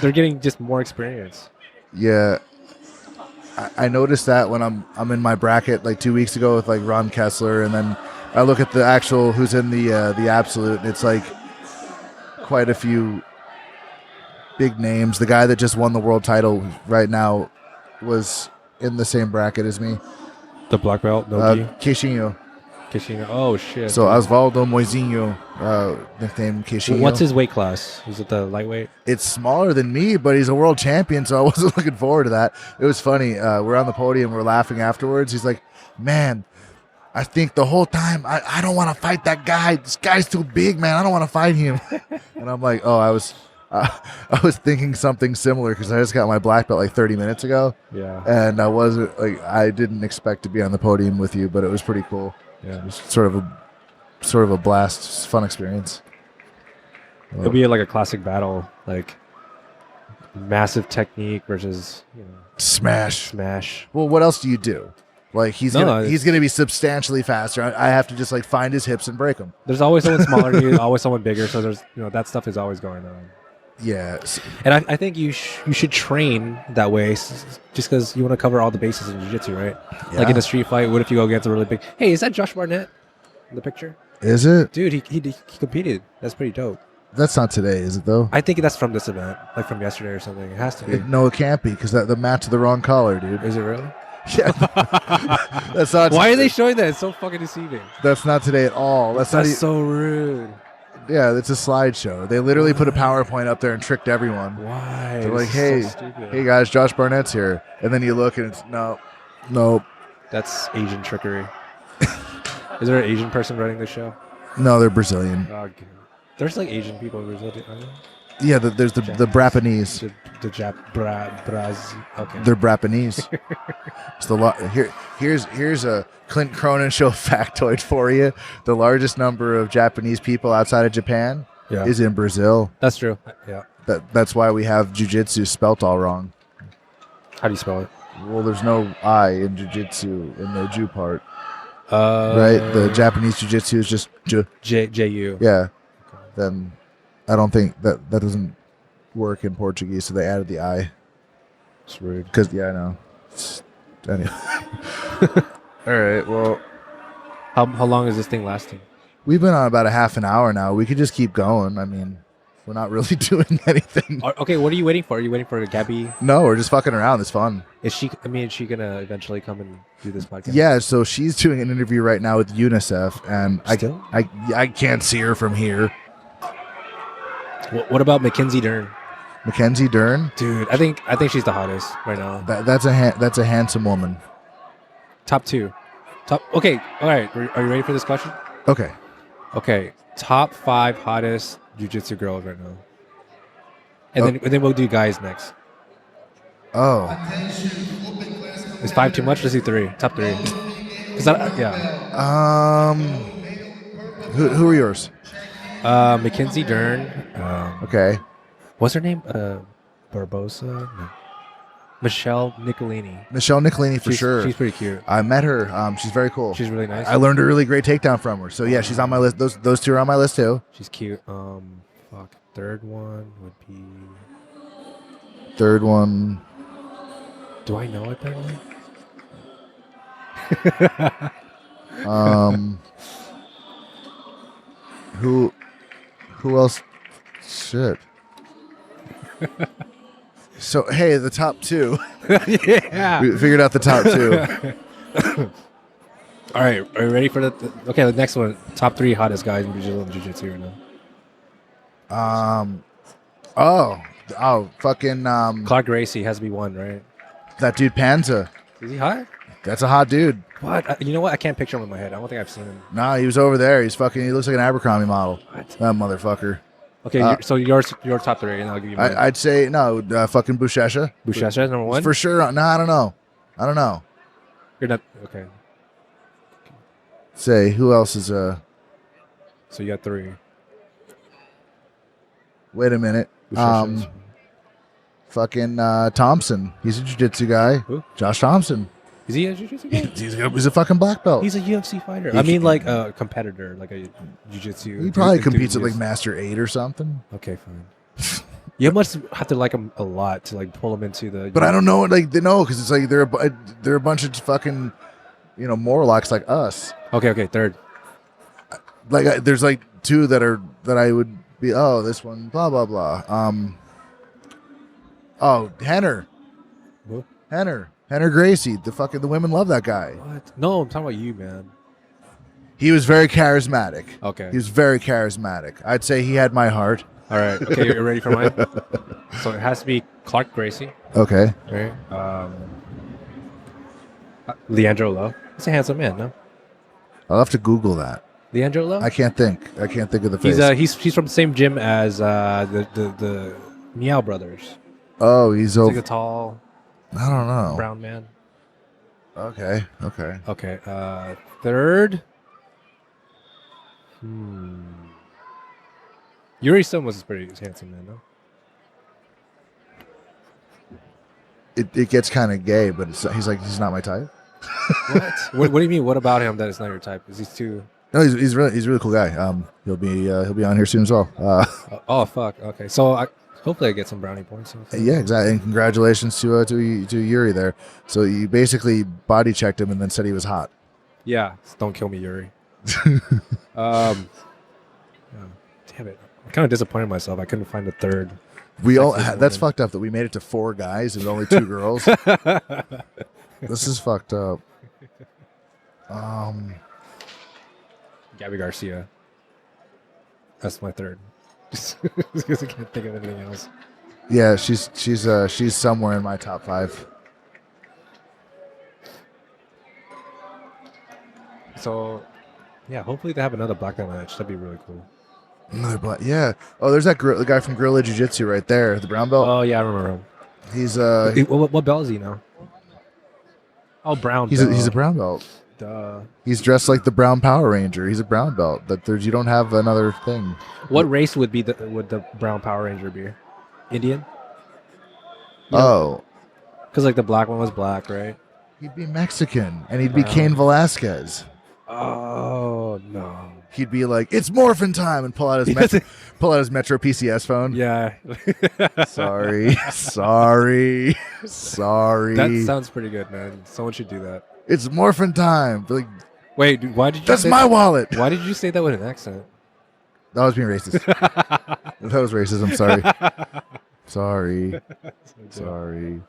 They're getting just more experience. Yeah, I noticed that when I'm in my bracket like 2 weeks ago with like Ron Kessler, and then I look at the actual who's in the absolute, and it's like quite a few big names. The guy that just won the world title right now was in the same bracket as me. The black belt, no gi? Queixinho. Oh shit. So Osvaldo Moizinho, nicknamed Queixinho. What's his weight class? Is it the lightweight? It's smaller than me, but he's a world champion, so I wasn't looking forward to that. It was funny. We're on the podium, we're laughing afterwards. He's like, man, I think the whole time, I don't want to fight that guy. This guy's too big, man. I don't want to fight him. And I'm like, oh, I was thinking something similar because I just got my black belt like 30 minutes ago. Yeah. And I didn't expect to be on the podium with you, but it was pretty cool. Yeah. It was sort of a blast, fun experience. It'll be like a classic battle, like massive technique versus smash. Well, what else do you do? Like he's gonna be substantially faster. I have to just like find his hips and break them. There's always someone smaller than you, always someone bigger. So there's that stuff is always going on. Yeah, and I think you should train that way, just because you want to cover all the bases in jiu-jitsu, right? Yeah. Like in a street fight, what if you go against a really big? Hey, is that Josh Barnett in the picture? Is it? Dude, he competed. That's pretty dope. That's not today, is it though? I think that's from this event, like from yesterday or something. It has to be. No, it can't be because the match of the wrong color, dude. Is it really? Yeah. That's not. Why are they showing that? It's so fucking deceiving. That's not today at all. That's so rude. Yeah, it's a slideshow. They literally put a PowerPoint up there and tricked everyone. Why? They're like, hey guys, Josh Barnett's here. And then you look and it's, nope. That's Asian trickery. Is there an Asian person running the show? No, they're Brazilian. Okay. There's like Asian people in Brazil. Aren't there? Yeah, there's the Brapanese. The Okay. They're Brapanese. It's here's a Clint Cronin show factoid for you. The largest number of Japanese people outside of Japan is in Brazil. That's true. Yeah. That's why we have jiu-jitsu spelt all wrong. How do you spell it? Well, there's no I in jiu-jitsu in the Jew part. Right? The Japanese jiu-jitsu is just J-U. Yeah. Then I don't think that doesn't work in Portuguese, so they added the I. It's rude. Because, I know. Anyway. All right, well. How long is this thing lasting? We've been on about a half an hour now. We could just keep going. I mean, we're not really doing anything. Okay, what are you waiting for? Are you waiting for Gabby? No, we're just fucking around. It's fun. Is she going to eventually come and do this podcast? Yeah, so she's doing an interview right now with UNICEF, and I can't see her from here. What about Mackenzie Dern? Mackenzie Dern? Dude, I think she's the hottest right now. That's a handsome woman. Top 2. Okay, all right. Are you ready for this question? Okay. Okay, top 5 hottest jiu-jitsu girls right now. And then we'll do guys next. Oh. Is 5 too much? Let's do 3. Top 3. Who are yours? Mackenzie Dern. Okay. What's her name? Barbosa? No. Michelle Nicolini. Michelle Nicolini for sure. She's pretty cute. I met her. She's very cool. She's really nice. I learned a really great takedown from her. So yeah, she's on my list. Those two are on my list too. She's cute. Third one would be. Third one. Do I know a third one? Who else? Shit. So hey, the top 2. Yeah. We figured out the top 2. All right, are you ready for the next one? Top 3 hottest guys in Brazilian Jiu-Jitsu right now. Fucking Clark Gracie has to be one, right? that dude Panza. Is he hot? That's a hot dude. What? You know what? I can't picture him in my head. I don't think I've seen him. Nah, he was over there. He looks like an Abercrombie model. What? That motherfucker. Okay, so your top 3, and I'll give you mine. I'd say no. Fucking Buchecha. Buchecha is number 1 for sure. No, I don't know. You're not okay. Say who else is So you got 3. Wait a minute. Buchecha's- Fucking Thompson. He's a jiu-jitsu guy. Who? Josh Thompson. Is he a jiu-jitsu guy? He's a fucking black belt. He's a UFC fighter. I mean, like a competitor, like a jiu-jitsu. He probably competes at like Master 8 or something. Okay, fine. You must have to like him a lot to like pull him into the. But I don't know, like they know because it's like they're a bunch of fucking, Morlocks like us. Okay, third. Like there's like 2 that I would be. Oh, this one, blah blah blah. Oh, Henner. Who? Henner Gracie. The women love that guy. What? No, I'm talking about you, man. He was very charismatic. Okay. He was very charismatic. I'd say he had my heart. All right. Okay, you're ready for mine? So it has to be Clark Gracie. Okay. Right. Leandro Lowe. He's a handsome man, no? I'll have to Google that. Leandro Lowe? I can't think of the face. He's from the same gym as the Meow Brothers. Oh, he's like a tall. I don't know. Brown man. Okay. Okay. Third. Yuri Simoes is pretty handsome man, no? It gets kind of gay, but he's not my type. What do you mean? What about him that is not your type? Is he too? No, he's a really cool guy. He'll be on here soon as well. Oh fuck. Okay, so hopefully I get some brownie points. Yeah, exactly. And congratulations to Yuri there. So you basically body checked him and then said he was hot. Yeah, don't kill me, Yuri. Damn it. I'm kind of disappointed in myself. I couldn't find a third. That's fucked up that we made it to 4 guys and only 2 girls. This is fucked up. Gabby Garcia. That's my third. Just because I can't think of anything else. Yeah, she's somewhere in my top 5. So Yeah, hopefully they have another black belt match. That'd be really cool. Another black. Yeah. Oh, there's the guy from Guerrilla Jiu Jitsu right there, the brown belt. Oh yeah, I remember him. He's What belt is he now? Oh, brown. he's a brown belt. Duh. He's dressed like the Brown Power Ranger. He's a brown belt. You don't have another thing. What race would the brown Power Ranger be? Indian? Oh, Because like the black one was black, right? he'd be Mexican, and he'd be Cain Velasquez. Oh no. He'd be like, "It's morphin' time," and pull out his Metro PCS phone. Yeah. Sorry. That sounds pretty good, man. Someone should do that. It's morphin' time. Like, Wait, dude, why did you? that's my wallet. Why did you say that with an accent? That was being racist. That was racist. I'm sorry. Sorry.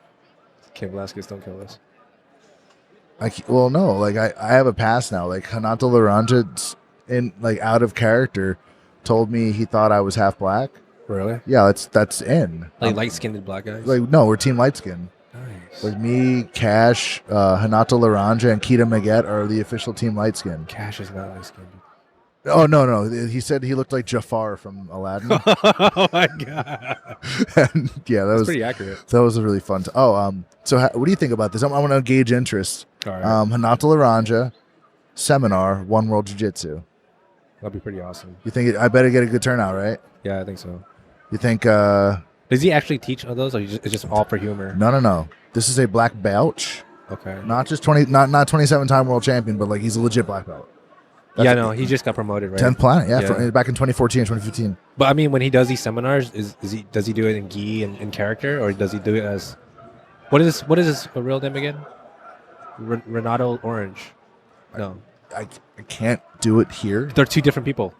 Cain Velasquez, don't kill us. Well, no. Like I have a pass now. Like Hanato Laranja, in like out of character, told me he thought I was half black. Really? Yeah, that's in. Like light-skinned black guys? Like no, we're team light skin. Nice. Like me, Cash, Hanato Laranja, and Kita Maget are the official team light skin. Cash is not light-skinned. Oh no! He said he looked like Jafar from Aladdin. Oh my god! And yeah, that was pretty accurate. That was a really fun. So what do you think about this? I want to gauge interest. All right. Hanato Laranja seminar, One World Jiu Jitsu. That'd be pretty awesome. You think? I better get a good turnout, right? Yeah, I think so. You think? Does he actually teach on those, or it's just all for humor? No. This is a black belt. Okay. Not just 27-time world champion, but like he's a legit black belt. Yeah, no, he just got promoted, right? 10th planet, yeah. Yeah. Back in 2014 and 2015. But I mean, when he does these seminars, does he do it in gi and in character, or does he do it as what is his real name again? Renato Orange. No, I can't do it here. they're two different people.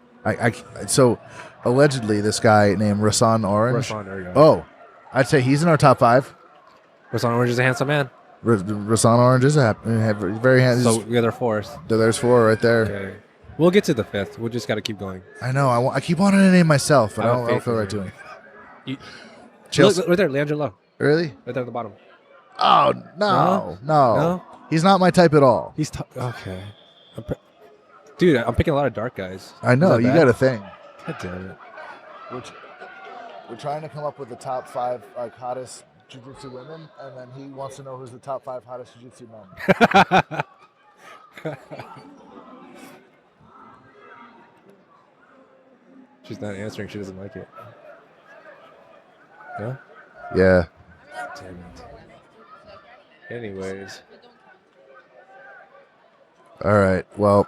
So allegedly this guy named Rasan Orange. Rasan, there you go. Oh, I'd say he's in our top 5. Rasan Orange is a handsome man. Rasan Orange is very handsome. So the other 4th. There's 4 right there. Okay. We'll get to the 5th. We'll just got to keep going. I know. I keep wanting to name myself, but I don't feel right doing it. Look, right there, Leandro Lowe. Really? Right there at the bottom. Oh, no. He's not my type at all. He's okay. Dude, I'm picking a lot of dark guys. I know. You got a thing. God damn it. We're trying to come up with the top 5 hottest jiu-jitsu women, and then he wants to know who's the top 5 hottest jiu-jitsu men. She's not answering. She doesn't like it. Yeah? Yeah. Damn it. Anyways. All right. Well.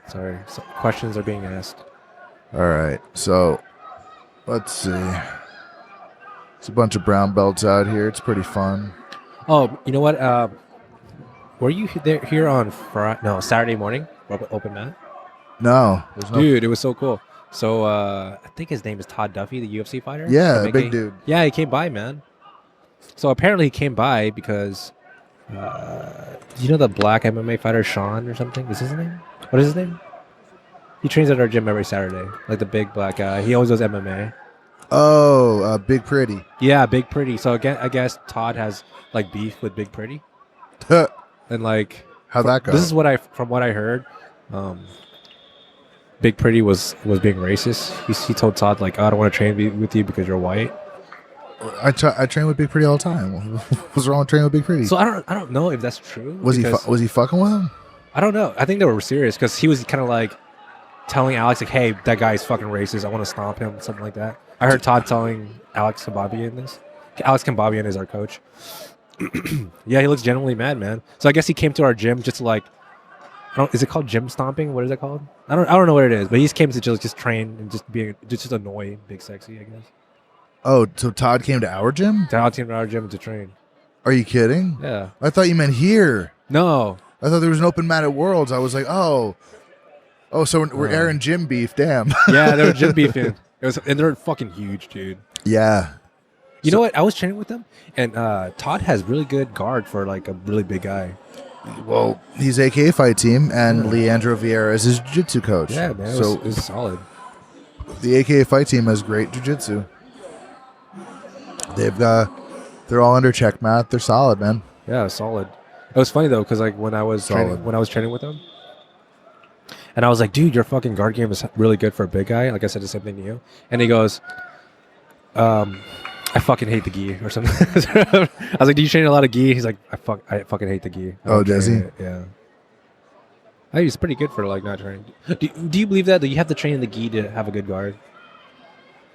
Sorry. Some questions are being asked. All right. So, let's see. There's a bunch of brown belts out here. It's pretty fun. Oh, you know what? Were you here on Saturday morning? Open mat? No. Dude, it was so cool. So, I think his name is Todd Duffy, the UFC fighter. Yeah, big dude. Yeah, he came by, man. So apparently he came by because, you know the black MMA fighter Sean or something? Is his name? What is his name? He trains at our gym every Saturday. Like the big black guy. He always does MMA. Oh, Big Pretty. Yeah, Big Pretty. So again, I guess Todd has like beef with Big Pretty. And like, how'd that go? This is from what I heard. Big Pretty was being racist. He told Todd like, oh, I don't want to train with you because you're white. I train with Big Pretty all the time. What's wrong with training with Big Pretty? So I don't know if that's true. Was he fucking with him? I don't know. I think they were serious because he was kind of like telling Alex like, hey, that guy's fucking racist. I want to stomp him, something like that. I heard Todd telling Alex Kababian this. Alex Kababian is our coach. Yeah, he looks genuinely mad, man. So I guess he came to our gym just to like, is it called gym stomping? What is it called? I don't know what it is, but he just came to just train and just annoy Big Sexy, I guess. Oh, so Todd came to our gym? Todd came to our gym to train. Are you kidding? Yeah. I thought you meant here. No. I thought there was an open mat at Worlds. I was like, oh, so we're airing gym beef. Damn. Yeah, they were gym beefing. And they're fucking huge, dude. Yeah. You know what? I was training with them, and Todd has really good guard for like a really big guy. Well, he's AK Fight Team, and Leandro Vieira is his jiu-jitsu coach. Yeah, man. So it was solid. The AK Fight Team has great jiu-jitsu. They're all under check mat. They're solid, man. Yeah, solid. It was funny though, because like when I was training with him, and I was like, dude, your fucking guard game is really good for a big guy. Like I said the same thing to you, and he goes, I fucking hate the gi or something. I was like, do you train a lot of gi? He's like, I fucking hate the gi. Oh, does he? Yeah. I think he's pretty good for like not training. Do you believe that you have to train in the gi to have a good guard?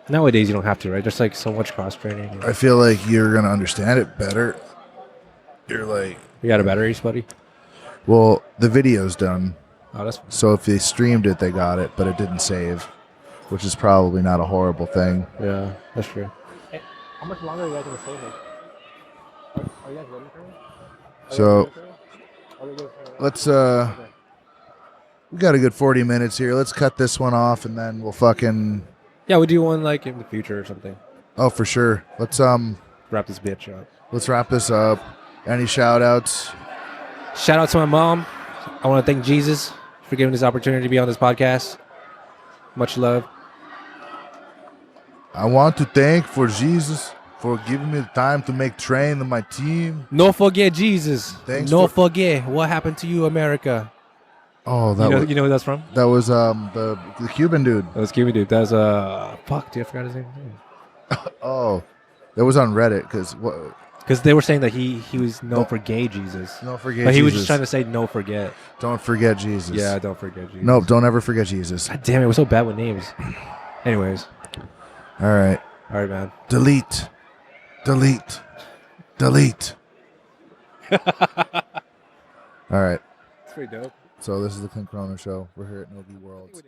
Nowadays you don't have to, right? There's like so much cross training. I feel like you're gonna understand it better. You're like, You got a batteries, buddy? well, the video's done, Oh, that's fine. so if they streamed it, they got it, but it didn't save, which is probably not a horrible thing. Yeah, that's true. Hey, how much longer are you guys gonna stay here? Are you guys ready for it? So let's we got a good 40 minutes here. Let's cut this one off and then we'll fucking Yeah, we'll do one like in the future or something. oh for sure. Let's Wrap this bitch up. let's wrap this up. Any shout outs? Shout out to my mom. I want to thank Jesus for giving this opportunity to be on this podcast. Much love. I want to thank for Jesus for giving me the time to make train my team. No forget Jesus. Thanks No for- forget what happened to you, America. Oh, that was You know who that's from? that was the Cuban dude. That was Cuban dude. That was fuck, dude, I forgot his name. Oh, that was on Reddit because what? Because they were saying that he was known for gay Jesus. Don't forget. But he was Jesus. just trying to say no forget. Don't forget Jesus. Yeah, don't forget Jesus. Nope. Don't ever forget Jesus. God damn it, we're so bad with names. Anyways, All right. all right, man. Delete. Delete. Delete. All right. It's pretty dope. So this is the Clint Corona Show. We're here at No Gi Worlds.